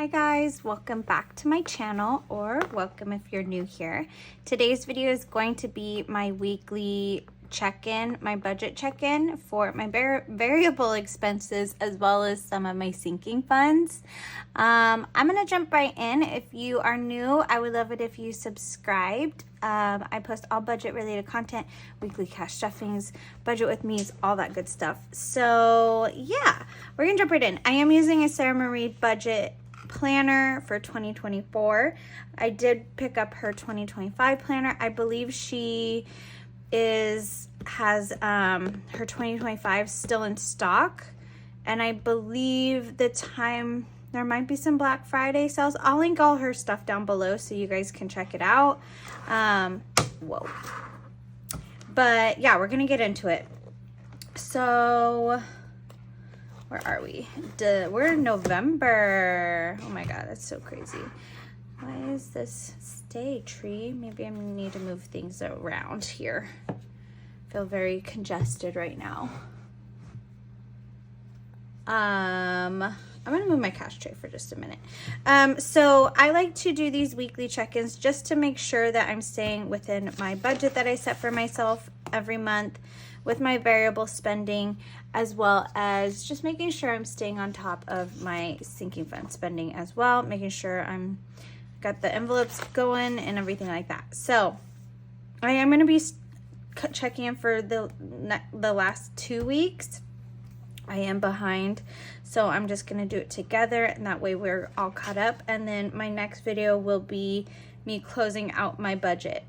Hi guys, welcome back to my channel, or welcome if you're new here. Today's video is going to be my weekly check-in, my budget check-in for my variable expenses as well as some of my sinking funds. I'm gonna jump right in. If you are new, I would love it if you subscribed. I post all budget related content, weekly cash stuffings, budget with me's, all that good stuff. So yeah, we're gonna jump right in. I am using a Sarah Marie budget planner for 2024. I did pick up her 2025 planner. I believe she has her 2025 still in stock, and I believe the time there might be some Black Friday sales. I'll link all her stuff down below so you guys can check it out. Whoa. But yeah, we're gonna get into it. So where are we? We're in November. Oh my god, that's so crazy. Why is this stay tree? Maybe I need to move things around here. I feel very congested right now. I'm gonna move my cash tray for just a minute. So I like to do these weekly check-ins just to make sure that I'm staying within my budget that I set for myself every month with my variable spending, as well as just making sure I'm staying on top of my sinking fund spending as well, making sure I'm got the envelopes going and everything like that. So I am going to be checking in for the last 2 weeks. I am behind, so I'm just going to do it together, and that way we're all caught up. And then my next video will be me closing out my budget.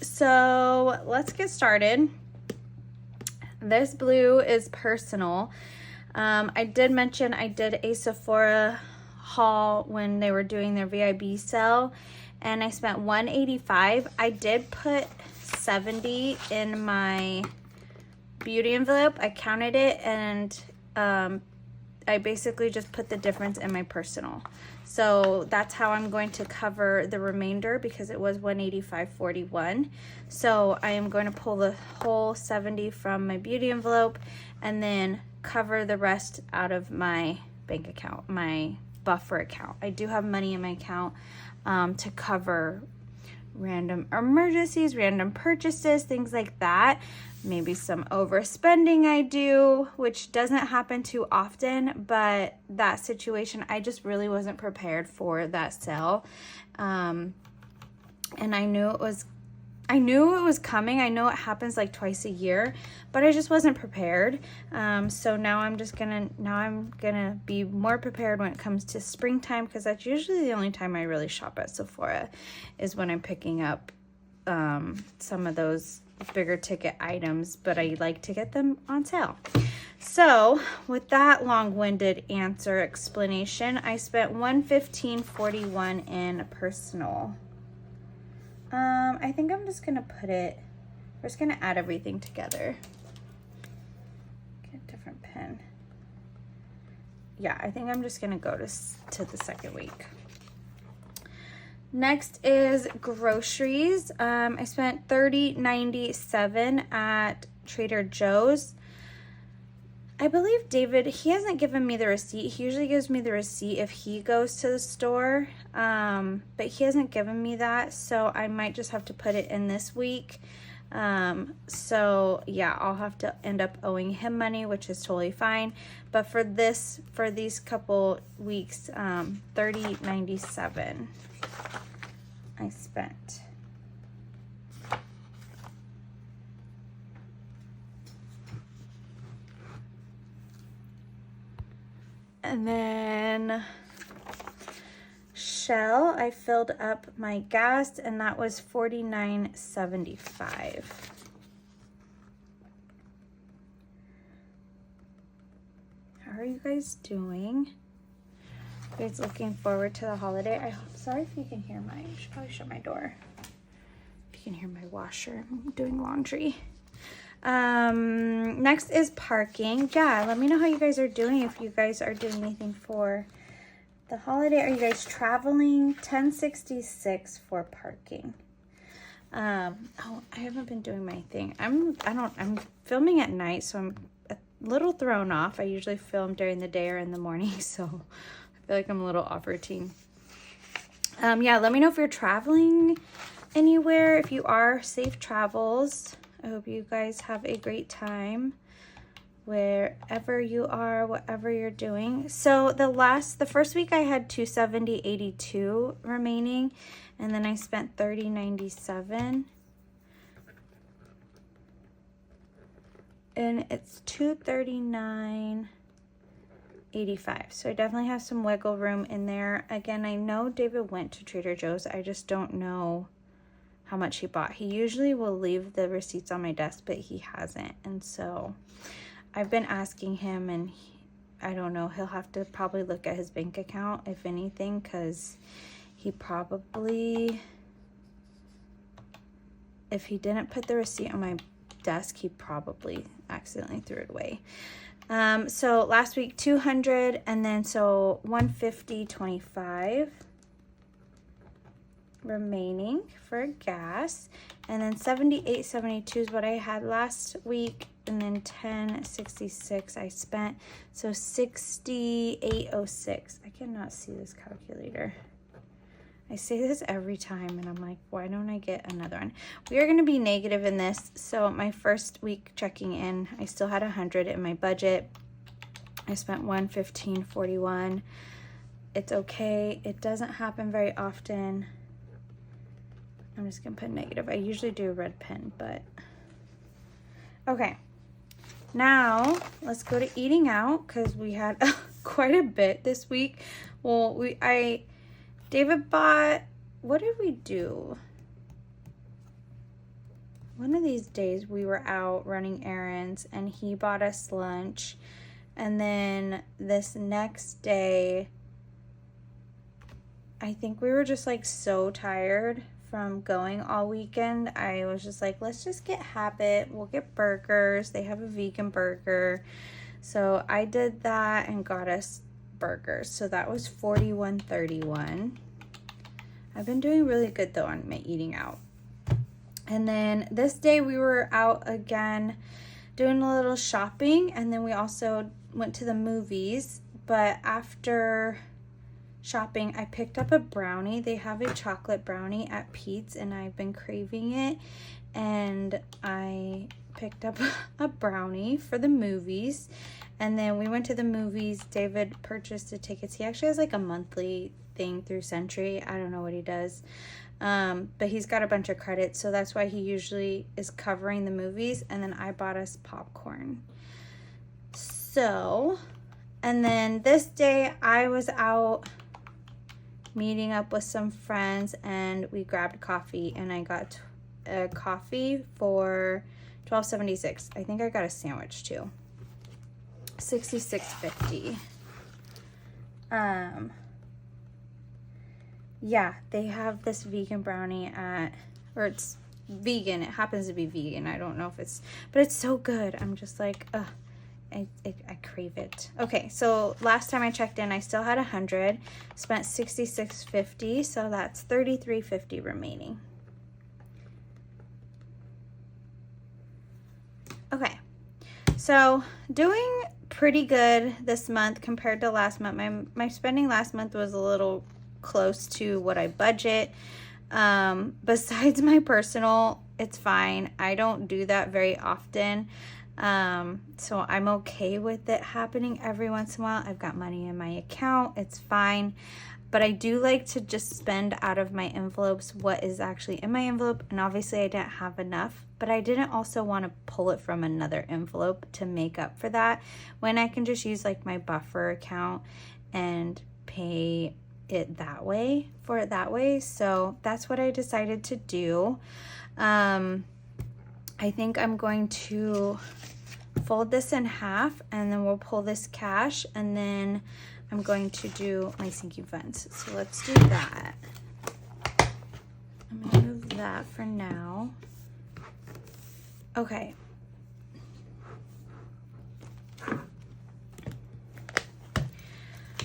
So let's get started. This blue is personal. I did mention I did a Sephora haul when they were doing their VIB sale, and I spent $185. I did put $70 in my beauty envelope. I counted it, and I basically just put the difference in my personal. So that's how I'm going to cover the remainder, because it was $185.41. So I am going to pull the whole $70 from my beauty envelope and then cover the rest out of my bank account, my buffer account. I do have money in my account to cover random emergencies, random purchases, things like that. Maybe some overspending I do, which doesn't happen too often, but that situation, I just really wasn't prepared for that sale. And I knew it was coming. I know it happens like twice a year, but I just wasn't prepared. So now I'm gonna be more prepared when it comes to springtime, because that's usually the only time I really shop at Sephora, is when I'm picking up some of those bigger ticket items, but I like to get them on sale. So with that long-winded explanation, I spent $115.41 in personal. I think I'm just gonna we're just gonna add everything together. Get a different pen. Yeah, I think I'm just gonna go to the second week. Next is groceries. I spent $30.97 at Trader Joe's. I believe David, he hasn't given me the receipt. He usually gives me the receipt if he goes to the store, but he hasn't given me that, so I might just have to put it in this week. So yeah, I'll have to end up owing him money, which is totally fine. But for these couple weeks, $30.97 I spent. And then Shell, I filled up my gas, and that was $49.75. How are you guys doing? You guys looking forward to the holiday? I'm sorry if you can hear I should probably shut my door. If you can hear my washer, I'm doing laundry. Next is parking. Yeah, let me know how you guys are doing, if you guys are doing anything for the holiday. Are you guys traveling? $10.66 for parking. Oh, I haven't been doing my thing. I'm filming at night, so I'm a little thrown off. I usually film during the day or in the morning, so I've feel like I'm a little off routine. Yeah, let me know if you're traveling anywhere. If you are, safe travels. I hope you guys have a great time wherever you are, whatever you're doing. So the first week I had $270.82 remaining, and then I spent $30.97. And it's $239.85. So I definitely have some wiggle room in there. Again, I know David went to Trader Joe's. I just don't know how much he bought. He usually will leave the receipts on my desk, but he hasn't. And so I've been asking him, and I don't know. He'll have to probably look at his bank account, if anything, because he probably, if he didn't put the receipt on my desk, he probably accidentally threw it away. So last week 200, and then so 150.25 remaining for gas, and then 78.72 is what I had last week, and then 10.66 I spent, so 68.06. I cannot see this calculator. I say this every time, and I'm like, why don't I get another one? We are going to be negative in this. So my first week checking in, I still had 100 in my budget. I spent 115.41. It's okay. It doesn't happen very often. I'm just going to put negative. I usually do a red pen, but okay. Now let's go to eating out, because we had quite a bit this week. Well, David bought, what did we do? One of these days we were out running errands, and he bought us lunch. And then this next day, I think we were just like so tired from going all weekend. I was just like, let's just get Habit. We'll get burgers. They have a vegan burger. So I did that and got us burgers. So that was $41.31. I've been doing really good though on my eating out. And then this day we were out again doing a little shopping, and then we also went to the movies. But after shopping, I picked up a brownie. They have a chocolate brownie at Pete's, and I've been craving it. And I picked up a brownie for the movies. And then we went to the movies. David purchased the tickets. He actually has like a monthly thing through Century. I don't know what he does. But he's got a bunch of credits, so that's why he usually is covering the movies. And then I bought us popcorn. So, and then this day I was out meeting up with some friends, and we grabbed coffee, and I got a coffee for $12.76. I think I got a sandwich too. $66.50. Yeah, they have this vegan brownie or it's vegan. It happens to be vegan. I don't know if it's, but it's so good. I'm just like, I crave it. Okay, so last time I checked in, I still had 100, spent $66.50, so that's $33.50 remaining. Okay, so doing pretty good this month compared to last month. My spending last month was a little close to what I budget. Besides my personal, it's fine. I don't do that very often. So I'm okay with it happening every once in a while. I've got money in my account. It's fine. But I do like to just spend out of my envelopes what is actually in my envelope. And obviously I didn't have enough, but I didn't also want to pull it from another envelope to make up for that, when I can just use like my buffer account and pay it that way, for it that way. So that's what I decided to do. I think I'm going to fold this in half, and then we'll pull this cash, and then I'm going to do my sinking funds. So let's do that. I'm gonna move that for now. Okay.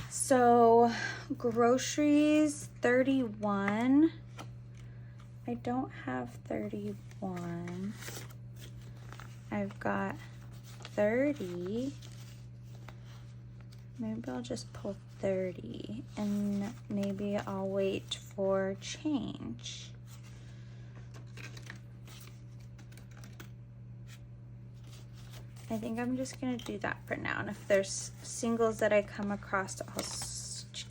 So groceries, 31. I don't have 31. I've got 30. Maybe I'll just pull $30, and maybe I'll wait for change. I think I'm just gonna do that for now, and if there's singles that I come across, I'll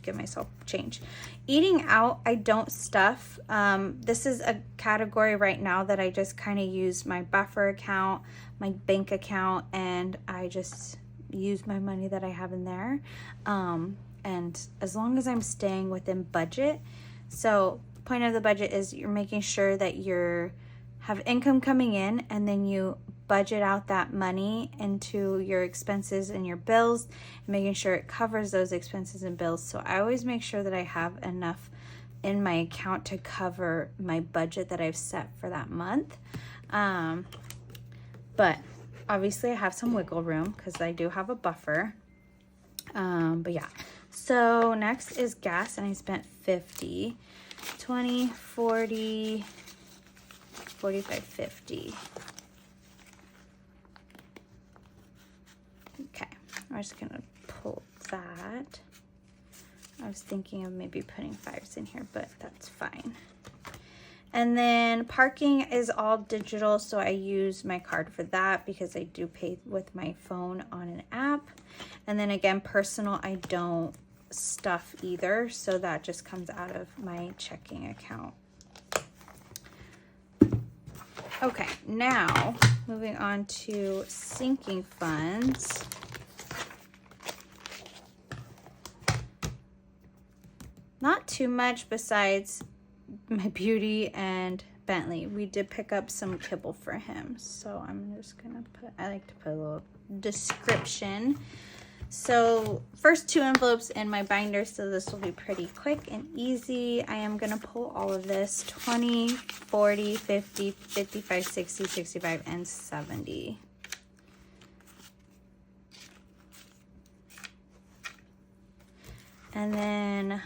give myself change. Eating out, I don't stuff. This is a category right now that I just kind of use my buffer account, my bank account, and I just use my money that I have in there. And as long as I'm staying within budget. So the point of the budget is you're making sure that you have income coming in, and then you budget out that money into your expenses and your bills, and making sure it covers those expenses and bills. So I always make sure that I have enough in my account to cover my budget that I've set for that month. But obviously I have some wiggle room because I do have a buffer. But yeah, so next is gas, and I spent 50, 20, 40, 45, 50. Okay, I'm just gonna pull that. I was thinking of maybe putting 5s in here, but that's fine. And then parking is all digital, so I use my card for that because I do pay with my phone on an app. And then again, personal, I don't stuff either, so that just comes out of my checking account. Okay, now moving on to sinking funds. Not too much besides my beauty and Bentley. We did pick up some kibble for him, so I'm just gonna put, I like to put a little description. So first 2 envelopes in my binder, so this will be pretty quick and easy. I am gonna pull all of this: 20, 40, 50, 55, 60, 65, and 70. And then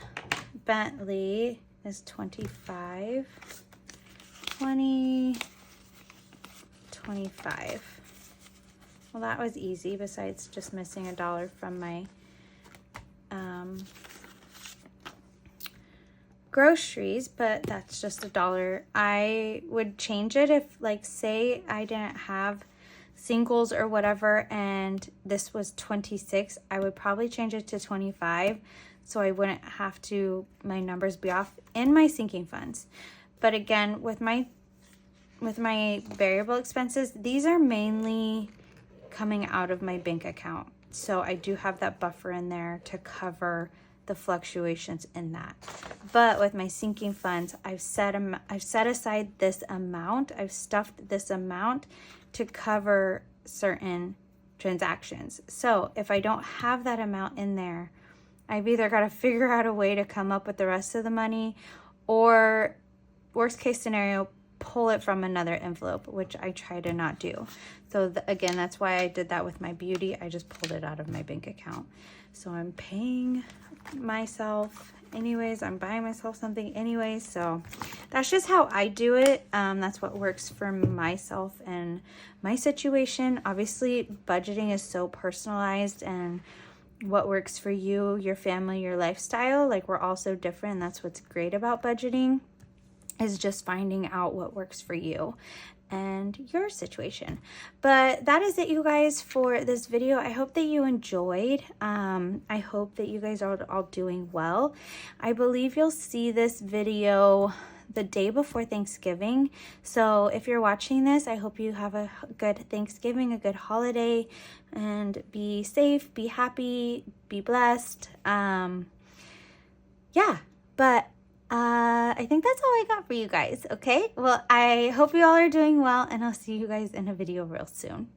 Bentley is 25, 20, 25. Well, that was easy, besides just missing $1 from my groceries, but that's just $1. I would change it if, like, say I didn't have singles or whatever and this was 26, I would probably change it to 25, so I wouldn't have to, my numbers be off in my sinking funds. But again, with my variable expenses, these are mainly coming out of my bank account. So I do have that buffer in there to cover the fluctuations in that. But with my sinking funds, I've set aside this amount, I've stuffed this amount to cover certain transactions. So if I don't have that amount in there, I've either got to figure out a way to come up with the rest of the money, or worst case scenario, pull it from another envelope, which I try to not do. So again, that's why I did that with my beauty. I just pulled it out of my bank account. So I'm paying myself anyways, I'm buying myself something anyways. So that's just how I do it. That's what works for myself and my situation. Obviously, budgeting is so personalized, and what works for you, your family, your lifestyle, like, we're all so different. And that's what's great about budgeting, is just finding out what works for you and your situation. But that is it, you guys, for this video. I hope that you enjoyed. I hope that you guys are all doing well. I believe you'll see this video the day before Thanksgiving. So if you're watching this, I hope you have a good Thanksgiving, a good holiday, and be safe, be happy, be blessed. Yeah, but I think that's all I got for you guys. Okay, well, I hope you all are doing well, and I'll see you guys in a video real soon.